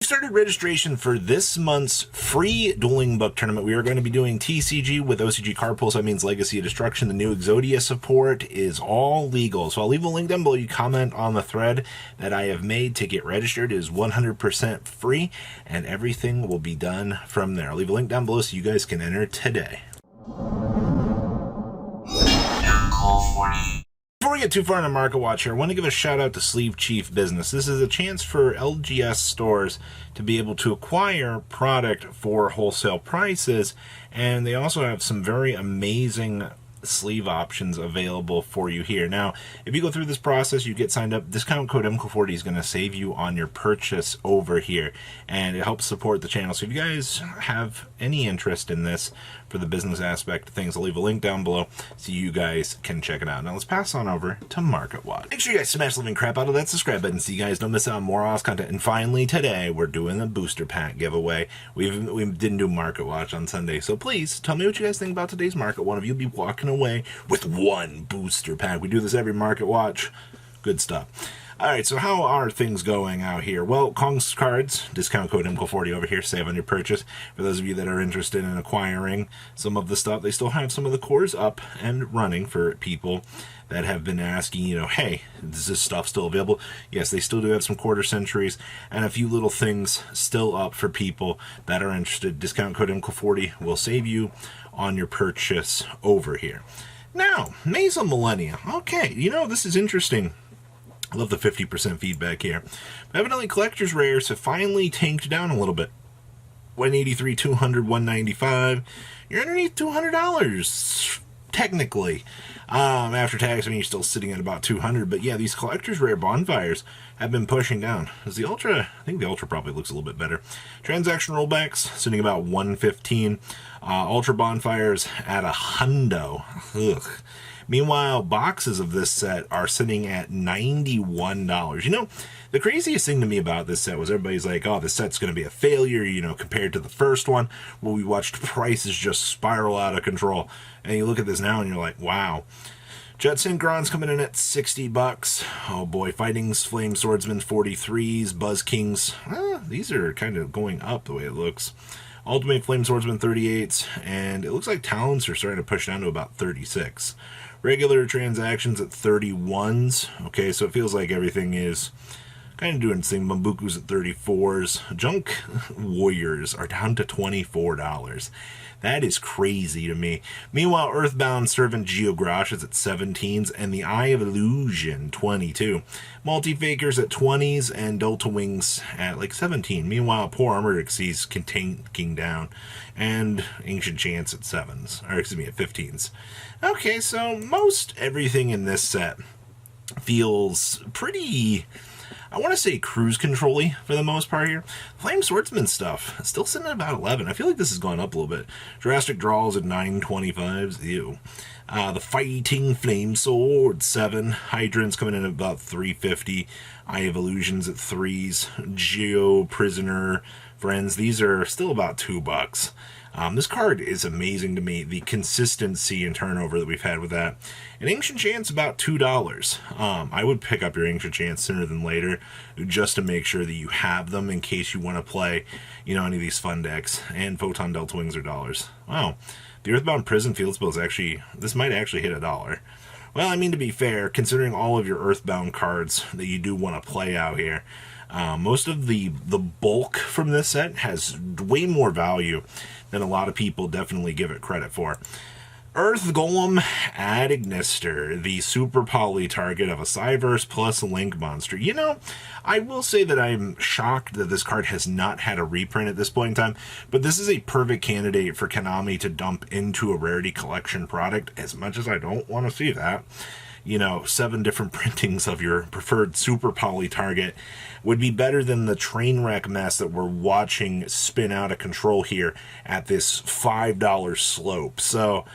Started registration for this month's free dueling book tournament. We are going to be doing TCG with OCG Card Pull, so that means Legacy of Destruction. The new Exodia support is all legal. So I'll leave a link down below. You comment on the thread that I have made to get registered. It is 100% free, and everything will be done from there. I'll leave a link down below so you guys can enter today. Before we get too far into Market Watch here, I want to give a shout out to Sleeve Chief Business. This is a chance for LGS stores to be able to acquire product for wholesale prices, and they also have some very amazing sleeve options available for you here. Now, if you go through this process, you get signed up, discount code MCO40 is going to save you on your purchase over here, and it helps support the channel. So if you guys have any interest in this for the business aspect of things, I'll leave a link down below so you guys can check it out. Now let's pass on over to Market Watch. Make sure you guys smash the living crap out of that subscribe button so you guys don't miss out on more awesome content. And finally, today we're doing a booster pack giveaway. We didn't do Market Watch on Sunday, so please tell me what you guys think about today's market. One of you will be walking away with one booster pack. We do this every Market Watch. Good stuff. Alright, so how are things going out here? Well, Kong's Cards, discount code MCO40 over here, save on your purchase. For those of you that are interested in acquiring some of the stuff, they still have some of the cores up and running for people that have been asking, you know, hey, is this stuff still available? Yes, they still do have some quarter centuries and a few little things still up for people that are interested. Discount code MCO40 will save you on your purchase over here. Now, Mesa Millennia. Okay, you know, this is interesting. I love the 50% feedback here. But evidently, collector's rares have finally tanked down a little bit. 183, 200, 195. You're underneath $200, technically. After tax, I mean, you're still sitting at about 200. But yeah, these collector's rare bonfires have been pushing down. As the Ultra, I think the Ultra probably looks a little bit better. Transaction rollbacks sitting about 115. Ultra bonfires at a hundo. Ugh. Meanwhile, boxes of this set are sitting at $91. You know, the craziest thing to me about this set was everybody's like, oh, this set's going to be a failure, you know, compared to the first one, where we watched prices just spiral out of control. And you look at this now and you're like, wow. Jet Synchron's coming in at $60. Oh boy, Fighting's Flame Swordsman's 43s, Buzz Kings, these are kind of going up the way it looks. Ultimate Flame Swordsman 38s, and it looks like Talons are starting to push down to about 36. Regular transactions at 31s. Okay, so it feels like everything is kind of doing its thing. Bambuku's at 34s. Junk Warriors are down to $24. That is crazy to me. Meanwhile, Earthbound Servant Geogrash is at 17s, and the Eye of Illusion 22. Multi-Fakers at 20s, and Delta Wings at like 17. Meanwhile, Poor Armored Exceeds tanking down, and Ancient Chance at 7s, or excuse me, at 15s. Okay, so most everything in this set feels pretty, I want to say, cruise control-y for the most part here. Flame Swordsman stuff, still sitting at about 11. I feel like this has gone up a little bit. Drastic Draws at 925s. Ew. The Fighting Flame Sword, 7. Hydrants coming in at about 350. Eye of Illusions at 3s. Geo Prisoner Friends, these are still about $2. This card is amazing to me, the consistency and turnover that we've had with that. And Ancient Chance, about $2. I would pick up your Ancient Chance sooner than later, just to make sure that you have them in case you want to play, you know, any of these fun decks. And Photon Delta Wings are dollars. Wow. The Earthbound Prison Field Spell is actually, this might actually hit $1. Well, I mean, to be fair, considering all of your Earthbound cards that you do want to play out here, most of the bulk from this set has way more value than a lot of people definitely give it credit for. Earth Golem Ad Ignister, the super poly target of a Cyverse plus a Link monster. You know, I will say that I'm shocked that this card has not had a reprint at this point in time, but this is a perfect candidate for Konami to dump into a rarity collection product, as much as I don't want to see that. You know, 7 different printings of your preferred super poly target would be better than the train wreck mess that we're watching spin out of control here at this $5 slope. So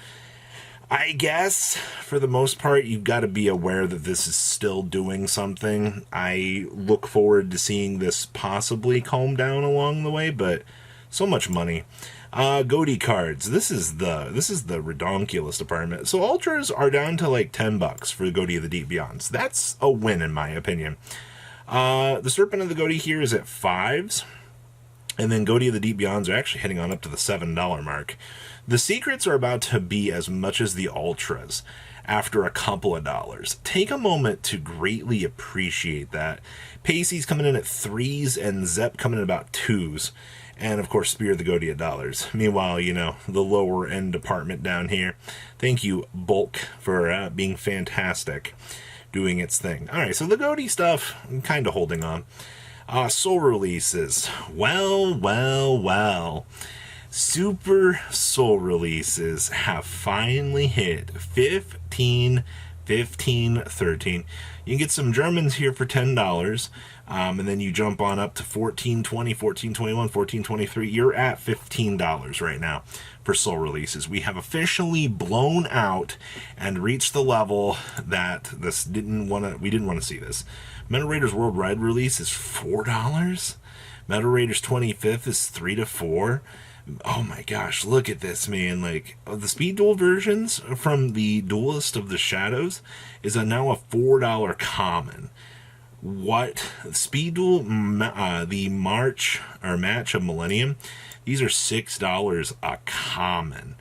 I guess for the most part, you've got to be aware that this is still doing something. I look forward to seeing this possibly calm down along the way, but so much money. Goatee cards. This is the redonkulous department. So ultras are down to like $10 for the Goatee of the Deep Beyonds. That's a win in my opinion. The Serpent of the Goatee here is at 5s. And then Goatee of the Deep Beyonds are actually heading on up to the $7 mark. The secrets are about to be as much as the ultras after a couple of dollars. Take a moment to greatly appreciate that. Pacey's coming in at 3s and Zepp coming in about 2s. And of course, Spear the Goatee at dollars. Meanwhile, the lower end department down here. Thank you, Bulk, for being fantastic, doing its thing. All right, so the Goatee stuff, I'm kind of holding on. Soul releases. Well. Super Soul releases have finally hit 15, 13. You can get some Germans here for $10. And then you jump on up to 14.20, 14.21, 14.23. You're at $15 right now for Soul releases. We have officially blown out and reached the level that we didn't want to see this. Metal Raiders Worldwide release is $4. Metal Raiders 25th is 3 to 4. Oh my gosh, look at this, man. Like, the Speed Duel versions from the Duelist of the Shadows is now a $4 common. What? Speed Duel, the Match of Millennium, these are $6 a common.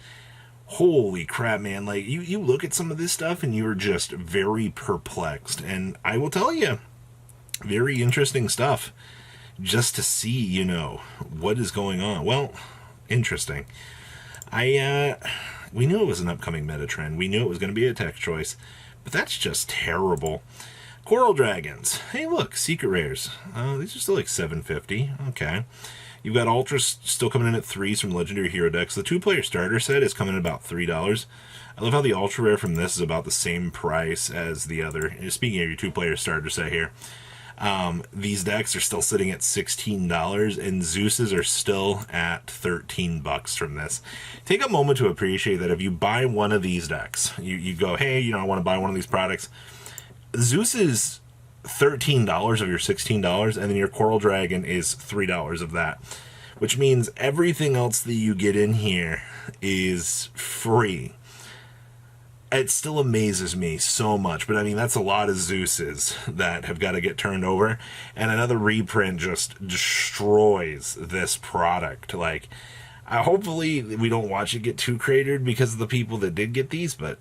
Holy crap, man. Like, you look at some of this stuff and you're just very perplexed. And I will tell you, very interesting stuff just to see, what is going on. Well, interesting. We knew it was an upcoming meta trend. We knew it was going to be a tech choice, but that's just terrible. Coral Dragons. Hey, look, Secret Rares. These are still like $7.50. Okay. You've got Ultras still coming in at 3s from Legendary Hero decks. The 2-player starter set is coming in about $3. I love how the Ultra Rare from this is about the same price as the other. Speaking of your 2-player starter set here, these decks are still sitting at $16, and Zeus's are still at $13 from this. Take a moment to appreciate that if you buy one of these decks, you go, hey, I want to buy one of these products. Zeus is $13 of your $16, and then your Coral Dragon is $3 of that, which means everything else that you get in here is free. It still amazes me so much, but I mean, that's a lot of Zeuses that have got to get turned over, and another reprint just destroys this product. Like, hopefully we don't watch it get too cratered because of the people that did get these, but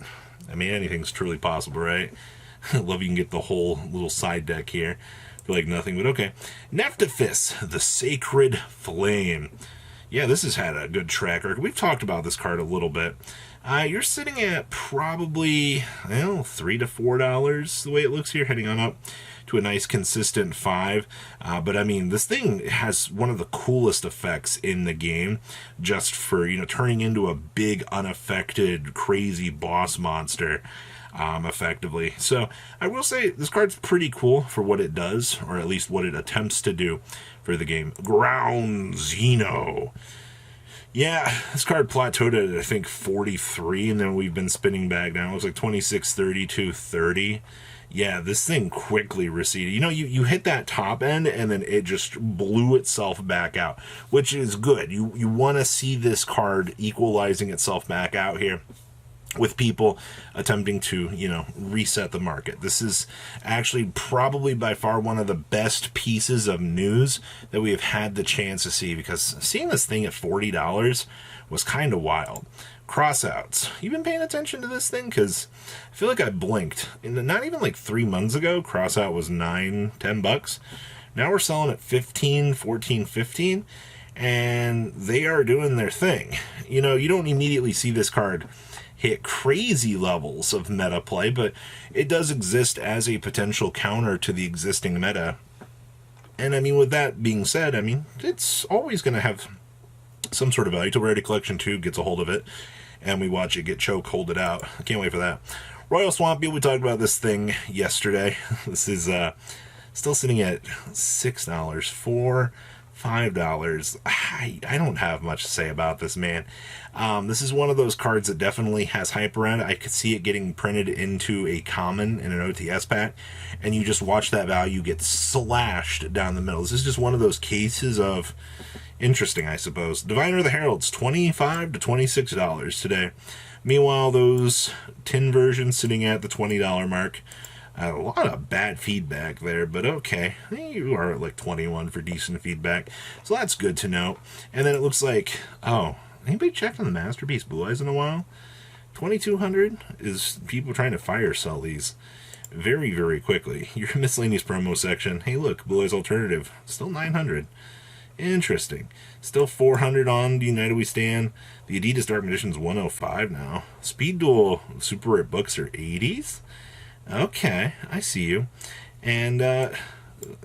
I mean, anything's truly possible, right? I love you can get the whole little side deck here for like nothing, but okay. Nephthys, the Sacred Flame. Yeah, this has had a good track record. We've talked about this card a little bit. You're sitting at probably, $3 to $4 the way it looks here, heading on up to a nice consistent 5. But I mean, this thing has one of the coolest effects in the game, just for, turning into a big, unaffected, crazy boss monster. Effectively. So I will say this card's pretty cool for what it does, or at least what it attempts to do for the game. Ground Zeno. Yeah, this card plateaued at, I think, 43, and then we've been spinning back down. It was like 26, 32, 30. Yeah, this thing quickly receded. You hit that top end, and then it just blew itself back out, which is good. You want to see this card equalizing itself back out here, with people attempting to, reset the market. This is actually probably by far one of the best pieces of news that we have had the chance to see, because seeing this thing at $40 was kind of wild. Crossouts. You been paying attention to this thing? Because I feel like I blinked. Not even like 3 months ago, Crossout was $9, $10. Now we're selling at $15, $14, $15, and they are doing their thing. You don't immediately see this card hit crazy levels of meta play, but it does exist as a potential counter to the existing meta. And I mean, with that being said, I mean, it's always going to have some sort of value till Rarity Collection 2 gets a hold of it, and we watch it get choke holded out. I can't wait for that. Royal Swamp Beetle, we talked about this thing yesterday. This is still sitting at $6, $5. I don't have much to say about this, man. This is one of those cards that definitely has hype around it. I could see it getting printed into a common in an OTS pack, and you just watch that value get slashed down the middle. This is just one of those cases of interesting, I suppose. Diviner of the Heralds, $25 to $26 today. Meanwhile, those tin versions sitting at the $20 mark. A lot of bad feedback there, but okay. You are at like 21 for decent feedback, so that's good to know. And then it looks like, oh, anybody checked on the Masterpiece Blue Eyes in a while? 2,200 is people trying to fire sell these very, very quickly. Your miscellaneous promo section. Hey, look, Blue Eyes Alternative, still 900. Interesting. Still 400 on the United We Stand. The Adidas Dark Magician's 105 now. Speed Duel Super Rare Books are 80s. Okay, I see you. And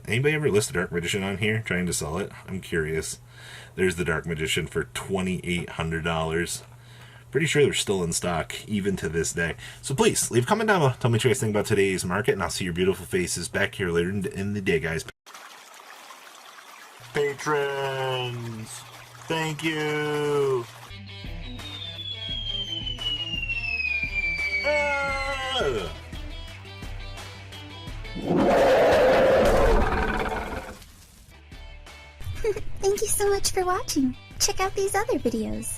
anybody ever list the Dark Magician on here trying to sell it? I'm curious. There's the Dark Magician for $2,800. Pretty sure they're still in stock even to this day. So please leave a comment down below. Tell me what you guys think about today's market, and I'll see your beautiful faces back here later in the day, guys. Patrons, thank you. Thank you so much for watching. Check out these other videos.